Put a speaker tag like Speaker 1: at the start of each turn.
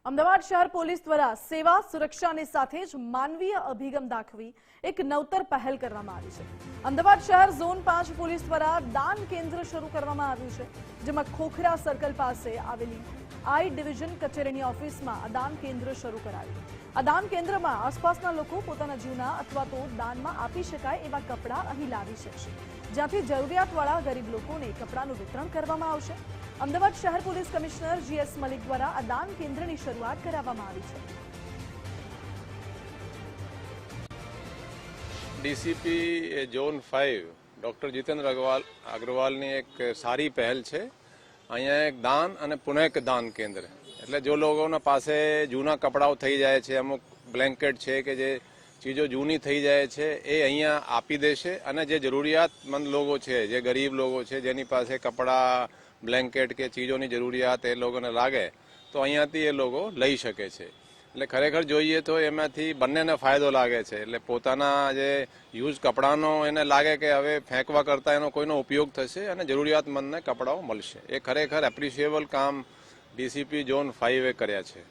Speaker 1: અમદાવાદ શહેર પોલીસ દ્વારા સેવા સુરક્ષાની સાથે જ માનવીય અભિગમ દાખવી એક નવતર પહેલ કરવામાં આવી છે। અમદાવાદ શહેર ઝોન 5 પોલીસ દ્વારા દાન કેન્દ્ર શરૂ કરવામાં આવ્યું છે, જેમાં ખોખરા સર્કલ પાસે આવેલી આઈ ડિવિઝન કચેરીની ઓફિસમાં આ દાન કેન્દ્ર શરૂ કરાયું। આ દાન કેન્દ્રમાં આસપાસના લોકો પોતાના જીવના અથવા તો દાનમાં આપી શકાય એવા કપડાં અહીં લાવી શકશે, જ્યાંથી જરૂરિયાતવાળા ગરીબ લોકોને કપડાનું વિતરણ કરવામાં આવશે। અમદાવાદ શહેર પોલીસ કમિશનર જીએસ મલિક દ્વારા આ દાન કેન્દ્રની શરૂઆત કરાવવામાં આવી છે।
Speaker 2: ડીસીપી ઝોન 5 ડોક્ટર જીતેન્દ્ર અગ્રવાલની એક સારી પહેલ છે। અહીંયા એક દાન અને પુનઃ દાન કેન્દ્ર, એટલે જો લોકોના પાસે જૂના કપડાઓ થઈ જાય છે, અમુક બ્લેન્કેટ છે કે જે ચીજો જૂની થઈ જાય છે, એ અહીંયા આપી દેશે અને જે જરૂરિયાતમંદ લોકો છે, જે ગરીબ લોકો છે, જેની પાસે કપડાં બ્લેન્કેટ કે ચીજોની જરૂરિયાત એ લોકોને લાગે તો અહીંયાથી એ લોકો લઈ શકે છે। એટલે ખરેખર જોઈએ તો એમાંથી બંનેને ફાયદો લાગે છે। એટલે પોતાના જે યુઝ કપડાનો એને લાગે કે હવે ફેંકવા કરતાં એનો કોઈનો ઉપયોગ થશે અને જરૂરિયાતમંદને કપડાઓ મળશે। એ ખરેખર એપ્રિશિએબલ કામ ડીસીપી ઝોન 5 કર્યા છે।